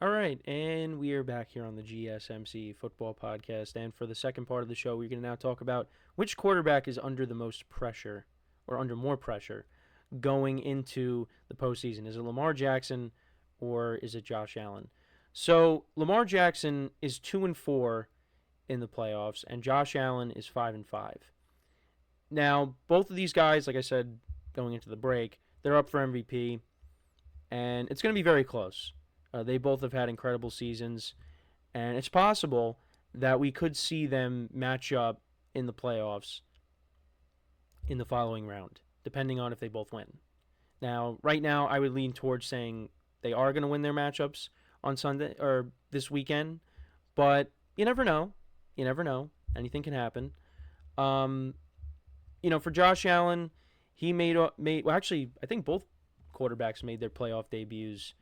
All right, and we are back here on the GSMC football podcast. And for the second part of the show, we're going to now talk about which quarterback is under the most pressure or under more pressure going into the postseason. Is it Lamar Jackson or is it Josh Allen? So Lamar Jackson is 2-4 in the playoffs, and Josh Allen is 5-5. Now, both of these guys, like I said, going into the break, they're up for MVP, and it's going to be very close. They both have had incredible seasons, and it's possible that we could see them match up in the playoffs in the following round, depending on if they both win. Now, right now, I would lean towards saying they are going to win their matchups on Sunday or this weekend, but you never know. You never know. Anything can happen. Um, for Josh Allen, he made well. Actually, I think both quarterbacks made their playoff debuts.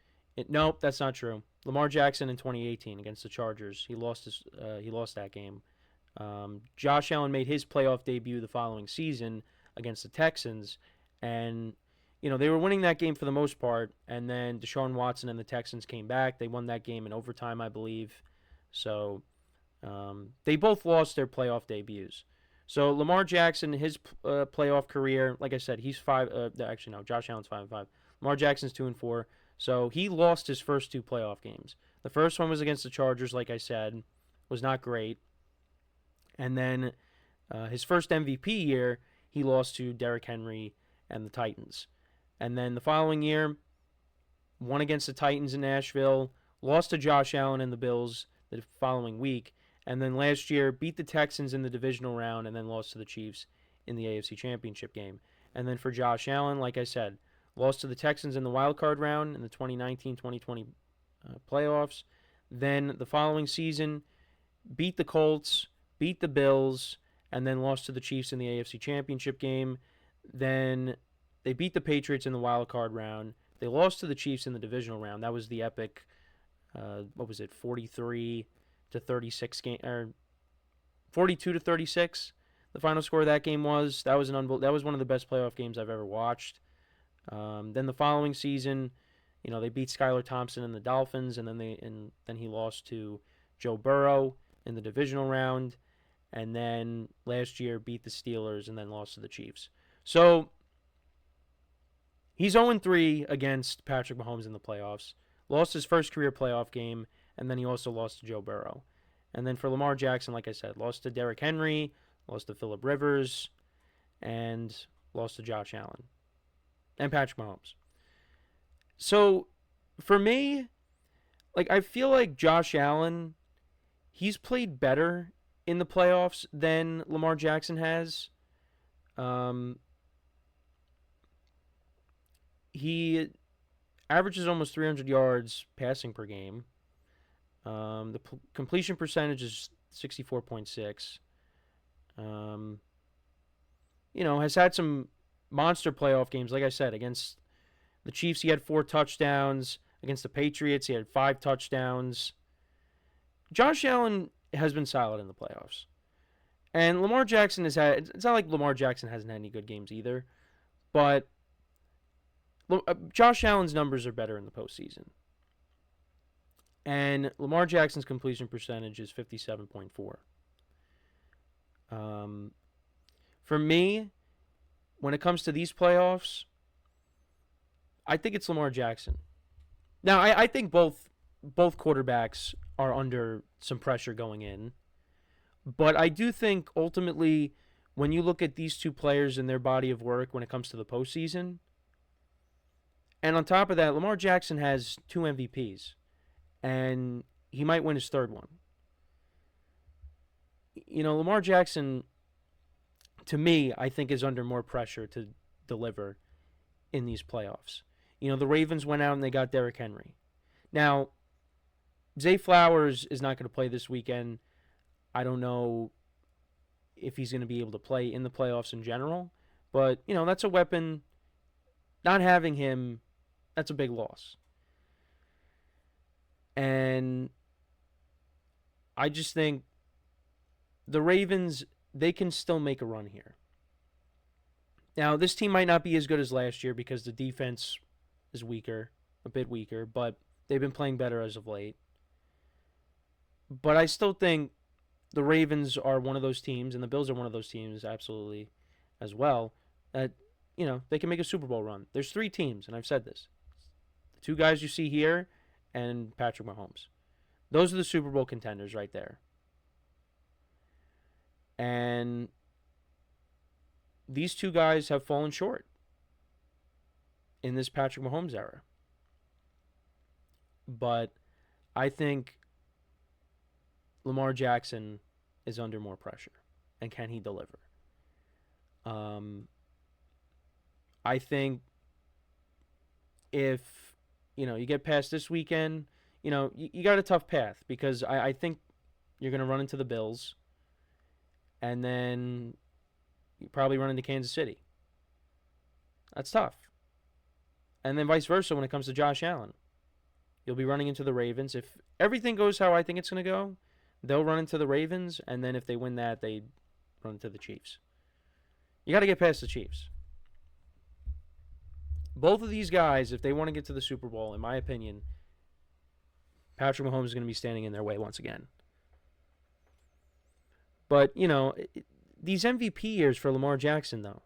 Nope, that's not true. Lamar Jackson in 2018 against the Chargers, he lost that game. Josh Allen made his playoff debut the following season against the Texans, and they were winning that game for the most part. And then Deshaun Watson and the Texans came back. They won that game in overtime, I believe. So they both lost their playoff debuts. So Lamar Jackson, his playoff career, like I said, he's five. Actually, no, Josh Allen's 5-5. Lamar Jackson's 2-4. So he lost his first two playoff games. The first one was against the Chargers, like I said, was not great. And then his first MVP year, he lost to Derrick Henry and the Titans. And then the following year, won against the Titans in Nashville, lost to Josh Allen and the Bills the following week, and then last year beat the Texans in the divisional round and then lost to the Chiefs in the AFC Championship game. And then for Josh Allen, like I said, lost to the Texans in the wild card round in the 2019-2020 playoffs. Then the following season, beat the Colts, beat the Bills, and then lost to the Chiefs in the AFC Championship game. Then they beat the Patriots in the wild card round. They lost to the Chiefs in the divisional round. That was the epic, 43-36 game, or 42-36. The final score of that game was. That was one of the best playoff games I've ever watched. Then the following season, they beat Skylar Thompson and the Dolphins, and then he lost to Joe Burrow in the divisional round, and then last year beat the Steelers and then lost to the Chiefs. So he's 0-3 against Patrick Mahomes in the playoffs. Lost his first career playoff game, and then he also lost to Joe Burrow. And then for Lamar Jackson, like I said, lost to Derrick Henry, lost to Phillip Rivers, and lost to Josh Allen and Patrick Mahomes. So for me, I feel like Josh Allen, he's played better in the playoffs than Lamar Jackson has. He averages almost 300 yards passing per game. The completion percentage is 64.6. Has had some monster playoff games. Like I said, against the Chiefs, he had 4 touchdowns. Against the Patriots, he had 5 touchdowns. Josh Allen has been solid in the playoffs. And Lamar Jackson has had. It's not like Lamar Jackson hasn't had any good games either. But Josh Allen's numbers are better in the postseason. And Lamar Jackson's completion percentage is 57.4. For me, when it comes to these playoffs, I think it's Lamar Jackson. Now, I think both quarterbacks are under some pressure going in. But I do think ultimately, when you look at these two players and their body of work when it comes to the postseason, and on top of that, Lamar Jackson has 2 MVPs, and he might win his third one. Lamar Jackson, to me, I think is under more pressure to deliver in these playoffs. The Ravens went out and they got Derrick Henry. Now, Zay Flowers is not going to play this weekend. I don't know if he's going to be able to play in the playoffs in general, but, that's a weapon. Not having him, that's a big loss. And I just think the Ravens, they can still make a run here. Now, this team might not be as good as last year because the defense is weaker, a bit weaker, but They've been playing better as of late. But I still think the Ravens are one of those teams, and the Bills are one of those teams, absolutely, as well, that, they can make a Super Bowl run. There's 3 teams, and I've said this. The 2 guys you see here and Patrick Mahomes. Those are the Super Bowl contenders right there. And these 2 guys have fallen short in this Patrick Mahomes era. But I think Lamar Jackson is under more pressure. And can he deliver? I think if, you get past this weekend, you got a tough path because I think you're going to run into the Bills and then you probably run into Kansas City. That's tough. And then vice versa when it comes to Josh Allen. You'll be running into the Ravens. If everything goes how I think it's going to go, they'll run into the Ravens, and then if they win that, they run into the Chiefs. You got to get past the Chiefs. Both of these guys, if they want to get to the Super Bowl, in my opinion, Patrick Mahomes is going to be standing in their way once again. But, these MVP years for Lamar Jackson, though.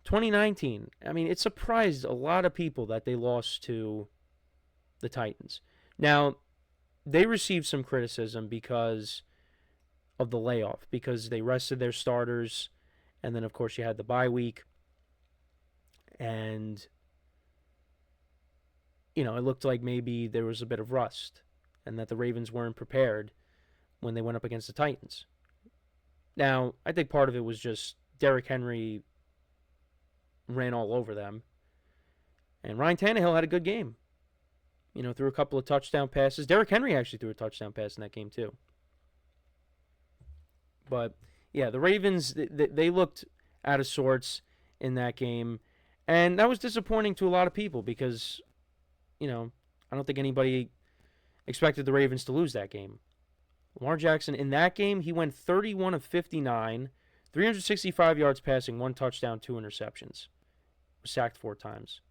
2019, it surprised a lot of people that they lost to the Titans. Now, they received some criticism because of the layoff, because they rested their starters, and then, of course, you had the bye week. And, it looked like maybe there was a bit of rust and that the Ravens weren't prepared when they went up against the Titans. Now, I think part of it was just Derrick Henry ran all over them. And Ryan Tannehill had a good game. Threw a couple of touchdown passes. Derrick Henry actually threw a touchdown pass in that game too. But, yeah, the Ravens, they looked out of sorts in that game. And that was disappointing to a lot of people because, I don't think anybody expected the Ravens to lose that game. Lamar Jackson, in that game, he went 31 of 59, 365 yards passing, 1 touchdown, 2 interceptions. Was sacked 4 times.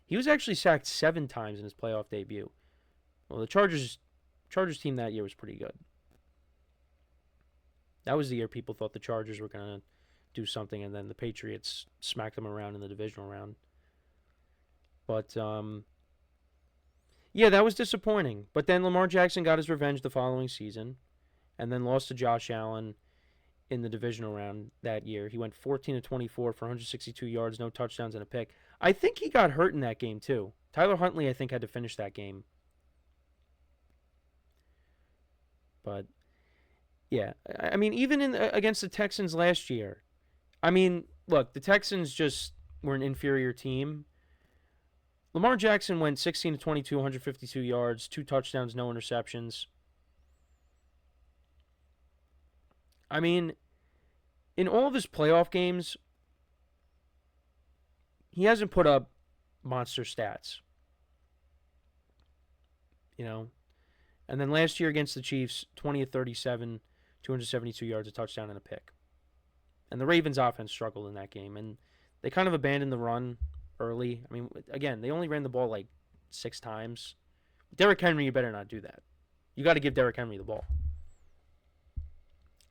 He was actually sacked 7 times in his playoff debut. Well, the Chargers team that year was pretty good. That was the year people thought the Chargers were going to do something, and then the Patriots smacked them around in the divisional round. But, yeah, that was disappointing. But then Lamar Jackson got his revenge the following season and then lost to Josh Allen in the divisional round that year. He went 14 of 24 for 162 yards, no touchdowns, and a pick. I think he got hurt in that game, too. Tyler Huntley, I think, had to finish that game. But, yeah, even against the Texans last year, look, the Texans just were an inferior team. Lamar Jackson went 16 to 22, 152 yards, 2 touchdowns, no interceptions. In all of his playoff games, he hasn't put up monster stats. And then last year against the Chiefs, 20 of 37, 272 yards, a touchdown, and a pick. And the Ravens' offense struggled in that game, and they kind of abandoned the run early. Again, they only ran the ball like 6 times. Derrick Henry, you better not do that. You got to give Derrick Henry the ball.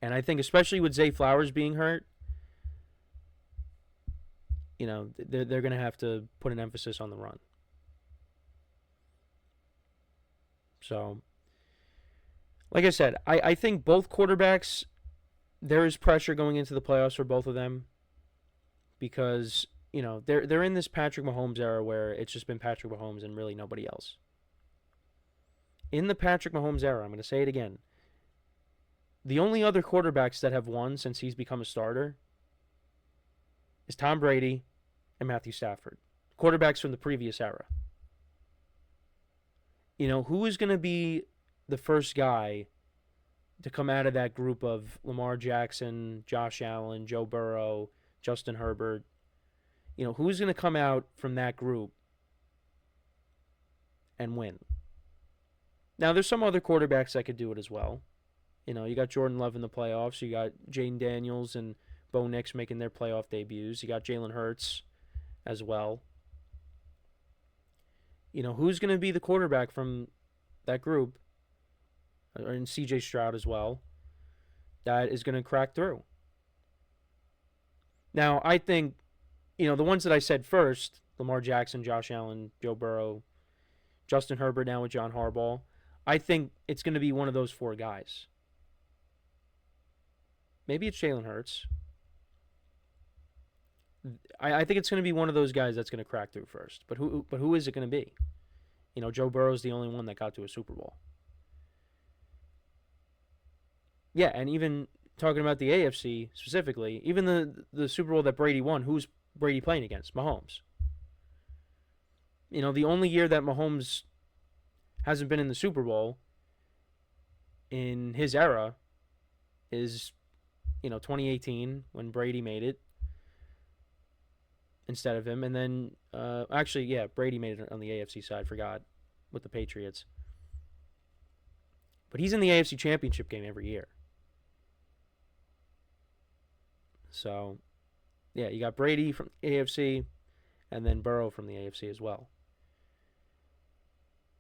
And I think especially with Zay Flowers being hurt, they're going to have to put an emphasis on the run. So, like I said, I think both quarterbacks, there is pressure going into the playoffs for both of them because, they're in this Patrick Mahomes era where it's just been Patrick Mahomes and really nobody else. In the Patrick Mahomes era, I'm going to say it again, the only other quarterbacks that have won since he's become a starter is Tom Brady and Matthew Stafford, quarterbacks from the previous era. Who is going to be the first guy to come out of that group of Lamar Jackson, Josh Allen, Joe Burrow, Justin Herbert? Who's going to come out from that group and win? Now, there's some other quarterbacks that could do it as well. You got Jordan Love in the playoffs. You got Jaden Daniels and Bo Nix making their playoff debuts. You got Jalen Hurts as well. Who's going to be the quarterback from that group, and C.J. Stroud as well, that is going to crack through? Now, I think, the ones that I said first, Lamar Jackson, Josh Allen, Joe Burrow, Justin Herbert now with John Harbaugh, I think it's going to be one of those four guys. Maybe it's Jalen Hurts. I think it's going to be one of those guys that's going to crack through first. But who is it going to be? Joe Burrow's the only one that got to a Super Bowl. Yeah, and even talking about the AFC specifically, even the Super Bowl that Brady won, who's Brady playing against? Mahomes. The only year that Mahomes hasn't been in the Super Bowl in his era is, 2018 when Brady made it instead of him. And then, Brady made it on the AFC side, forgot, with the Patriots. But he's in the AFC Championship game every year. So, yeah, you got Brady from AFC and then Burrow from the AFC as well.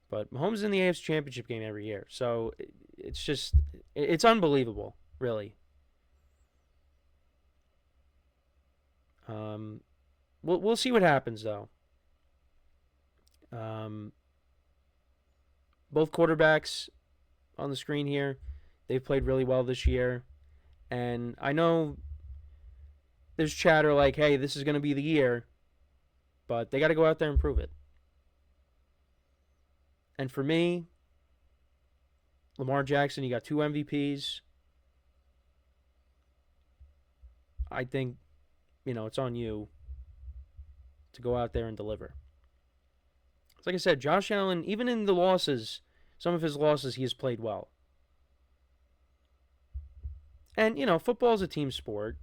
But Mahomes is in the AFC Championship game every year. So, it's unbelievable, really. We'll see what happens, though. Both quarterbacks on the screen here, they've played really well this year. And I know there's chatter like, hey, this is going to be the year. But they got to go out there and prove it. And for me, Lamar Jackson, you got 2 MVPs. I think, it's on you to go out there and deliver. It's like I said, Josh Allen, even in the losses, some of his losses, he has played well. And, football is a team sport,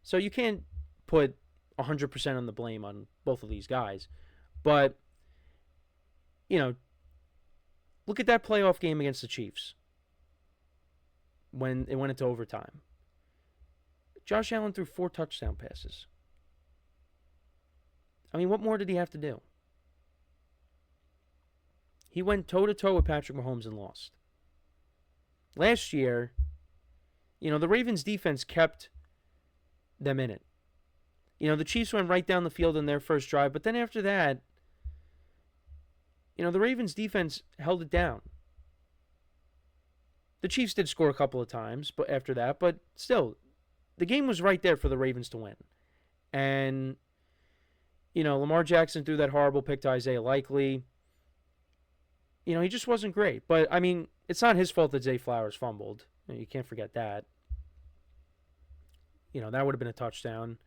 so you can't put 100% on the blame on both of these guys. But, look at that playoff game against the Chiefs when it went into overtime. Josh Allen threw 4 touchdown passes. I mean, what more did he have to do? He went toe-to-toe with Patrick Mahomes and lost. Last year, the Ravens' defense kept them in it. The Chiefs went right down the field in their first drive, but then after that, the Ravens' defense held it down. The Chiefs did score a couple of times but after that, but still, the game was right there for the Ravens to win. And, Lamar Jackson threw that horrible pick to Isaiah Likely. He just wasn't great. But, I mean, it's not his fault that Zay Flowers fumbled. You can't forget that. That would have been a touchdown.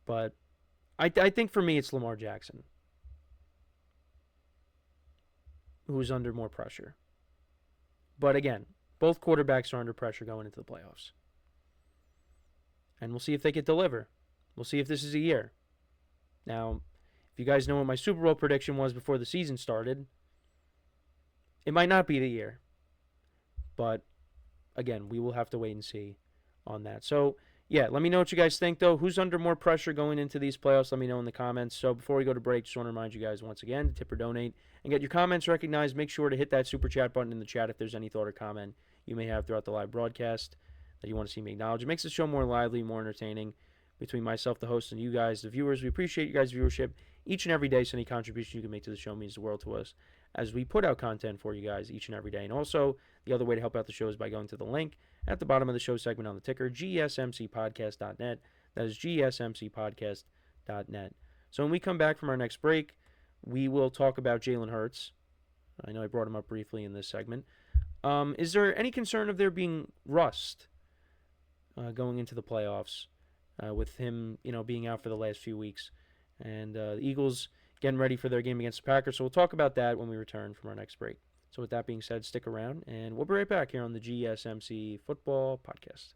But I think for me it's Lamar Jackson who's under more pressure. But, again, both quarterbacks are under pressure going into the playoffs. And we'll see if they can deliver. We'll see if this is a year. Now, if you guys know what my Super Bowl prediction was before the season started, it might not be the year. But, again, we will have to wait and see on that. So, yeah, let me know what you guys think, though. Who's under more pressure going into these playoffs? Let me know in the comments. So, before we go to break, just want to remind you guys once again to tip or donate and get your comments recognized. Make sure to hit that super chat button in the chat if there's any thought or comment you may have throughout the live broadcast that you want to see me acknowledge. It makes the show more lively, more entertaining between myself, the host, and you guys, the viewers. We appreciate you guys' viewership each and every day, so any contribution you can make to the show means the world to us as we put out content for you guys each and every day. And also, the other way to help out the show is by going to the link at the bottom of the show segment on the ticker, GSMCPodcast.net. That is GSMCPodcast.net. So when we come back from our next break, we will talk about Jalen Hurts. I know I brought him up briefly in this segment. Is there any concern of there being rust going into the playoffs with him, being out for the last few weeks? And the Eagles getting ready for their game against the Packers. So we'll talk about that when we return from our next break. So with that being said, stick around, and we'll be right back here on the GSMC Football Podcast.